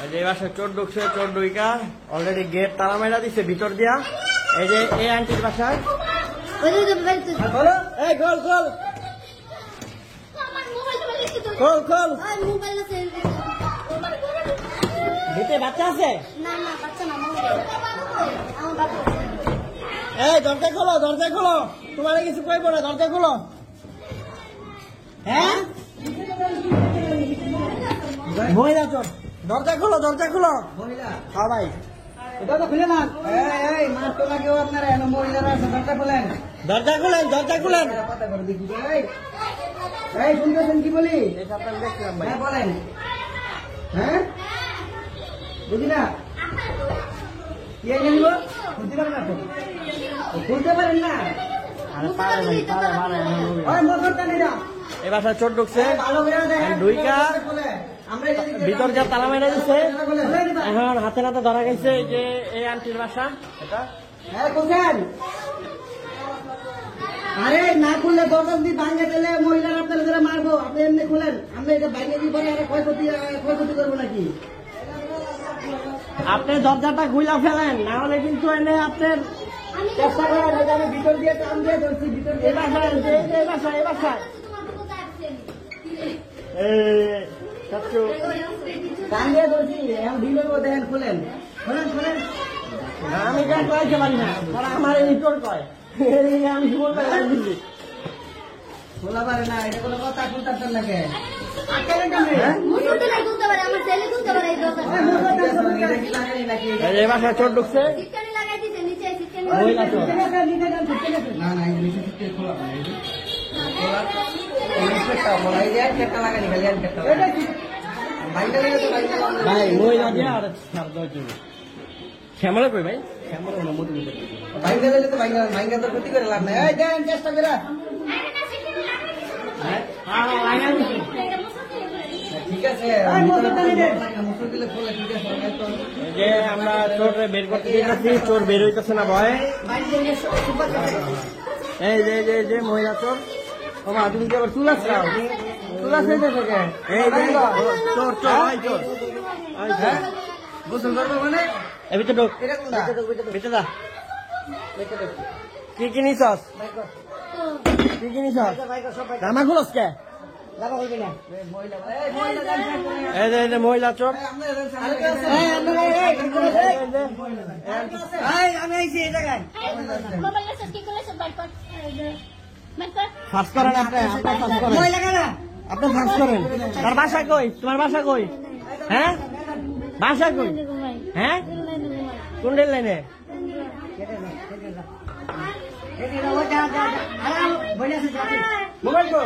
এই বাসায় চোর ঢুকছে, চোর ঢুইকা অলরেডি গেট তালা মেরা দিচ্ছে ভিতর দিয়া। এই যে এই আন্টির বাসায় এই খোল খোল খোল খোল। ভিতরে বাচ্চা আছে? এই দরজা খোলো, দরজা খোলো, তোমার কিছু কইব না, দরজা খোলো। হ্যাঁ মহিলা চোর, দরজা খোলো, দরজা খোলো। হ্যাঁ ভাই দরজা খুলে না, এই মার তো লাগেও আপনারা এমন মহিলারা আছে, দরজা খুলেন, দরজা খুলেন, দরজা খুলেন। এই শুনতেছেন কি বলি? এই সপ্তাহে দেখলাম ভাই। হ্যাঁ বলেন। হ্যাঁ বুঝি না কি জানিব, বুঝতে পারেন না তো, খুলতে পারেন না। আরে পারে ভাই, পারে পারে। ওই মোটরটা নিরা এই বাসায় চোর ঢুকছে, ভালো করে দেখেন, ঢুইকা আমরা এদিকে ভিতর যা তালা মেরে দিচ্ছে। খুলে দিবা। এখন হাতে নাতে ধরা গেছে এই যে এই আন্টির বাসা এটা। হ্যাঁ খুলছেন? আরে না খুললে দরজা দিয়ে ভাঙে দিলে মহিলারা আপনার ধরে মারবো, আপনি এমনি খুলেন, আমরা এটা ভাঙে দিয়ে পরে আরো ক্ষয়ক্ষতি করবো নাকি? আপনি দরজাটা খুলে ফেলেন, না হলে কিন্তু এনে আপনার চেষ্টা করেন, এটা আমি ভিতর দিয়ে টান দিয়ে ধরছি, ভিতর দিয়ে এই বাসায়, এই বাসায়, এই বাসায় টান দিয়ে ধরছি, এখন ঢিল হইব, দেখেন খুলেন, খুলেন খুলেন। আমি যা কয়েছে পারি না, আমার এই চোর কয় আমি কি বলবো দিল্লি খোলা পারে না, এটা কোনো কথা, খুলতে লাগে। এই বাসায় চোর ঢুকছে, মহিলা চোর। না না, এই নিচে থেকে খোলা পারে, এই যে খোলা, এই নিচেটা খোলা, এই যে একটা লাগানি, খালি একটা লাগা। বাইরে গেলে তো বাইরে লাগবে। ভাই মহিলা দিয়ে আর শ্যামলা কই ভাই? বাইরে গেলে তো বাইরে তো ক্ষতি করে লাভ নাই। এই দেন চেষ্টা করে। ঠিক আছে, মুসুর দিলে খোলা, ঠিক আছে। এই যে আমরা চোর বের করতে দিয়েছি, চোর বের হইতেছে না ভয়। এই যে এই যে মহিলা চোর। ও মা, তুমি কি আবার চুলাস খাও? চুলাস হইতেছে কে? এই যে চোর চোর, ভাই চোর। হ্যাঁ গোসল করবো মানে এই ভিতরে ঢোক, এটা কোনটা? ভিতরে যা। কি কিনিছস? কি কিনিছস? জামা খুলস কে? লাগা হইবে না। এই যে মহিলা চোর। আমি আইছি এই জায়গায়। সার্চ করেন আপনি, আপনার সার্চ করেন, মহিলা কেনা? আপনি সার্চ করেন। তার বাসা কই? তোমার বাসা কই? হ্যাঁ বাসা কই? হ্যাঁ কোন রেল লাইনে? মোবাইল কো?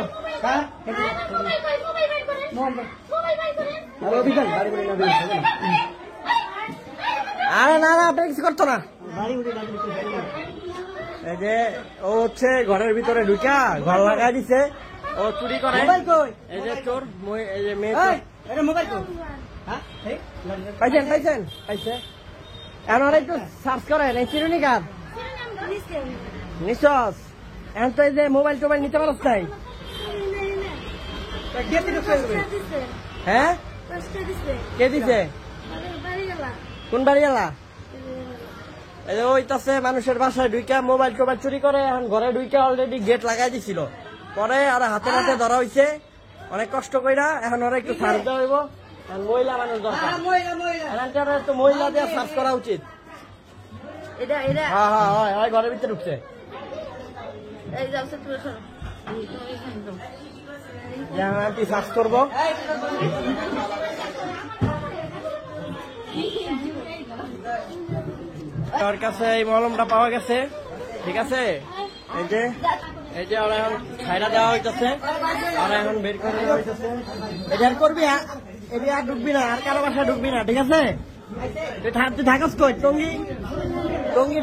আরে না না, আপনি কিছু করতো না। এই যে ও হচ্ছে ঘরের ভিতরে ঢুকা ঘর লাগাই দিছে, ও চুরি করে। এই যে চোর, এই যে মেয়ে চোর। এটা মোবাইল কো? পাইছেন পাইছেন পাইছে। এখন আর একটু সার্চ করেন, এই চিরুনি কার নিশ্চস। এখন তো এই যে মোবাইল টোবাইল নিতে পারস নাই। হ্যাঁ কে দিছে? কোন বাড়ি এলা? এই যে ওইটাছে মানুষের বাসায় ঢুইকা মোবাইল টোবাইল চুরি করে। এখন ঘরে ঢুইকা অলরেডি গেট লাগাই দিছিল, পরে আর হাতে হাতে ধরা হইছে অনেক কষ্ট কইরা। এখন ওরা একটু সার্চ দেওয়া হইব, মহিলা মানুষ দরকার। তো মহিলা দিয়ে সার্চ করা উচিত। হ্যাঁ হ্যাঁ হয় হয়, ঘরের ভিতরে ঢুকছে। আমি সার্চ করবো। আমার কাছে এই মলমটা পাওয়া গেছে, ঠিক আছে। এই যে ওরা এখন ছাইরা দেওয়া হইতেছে, ওরা এখন বের করে দেওয়া হইতেছে। এটা আর করবি, এটা আর ঢুকবি না, আর কারো বাসায় ঢুকবি না, ঠিক আছে। তুই থাকস কই? টঙ্গী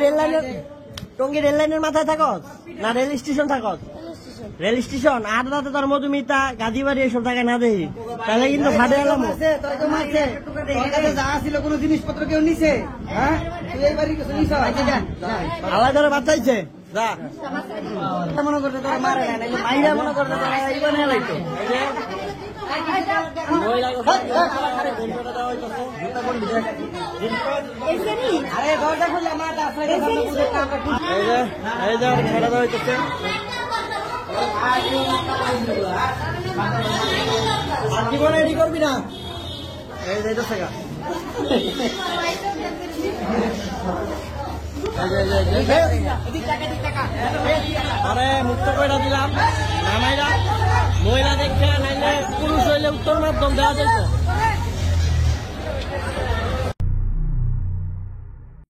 রেল লাইনের মাথায় থাকস না রেল স্টেশন থাকস? Rail station. আর রাতে তোর মধুমিতা গাজীবাড়ি এইসব জায়গায় না দেখি, তাহলে কিন্তু ফাটে এলাম। যা ছিল কোন জিনিসপত্র কেউ নিছে? হ্যাঁ তুই এই বাড়ি কিছু নিছ? আলাদা ধরে বাচ্চাইছে যা মনে করতে তোরা মারে না, মাইরা মনে করতে তোরা এইবার হেলাইতো। মহিলা বের করে দেওয়া হইতেছে। আরে দরজা খুললে আমার এই যে ছেড়ে দেওয়া হইতেছে। জীবনে এডি করবি না, এই যাইতেছে গা। আরে মুক্ত করে দিলাম নামাইরা, মহিলা দেখে নাইলে পুরুষ হইলে উত্তর মাধ্যম দেওয়া যাইতো।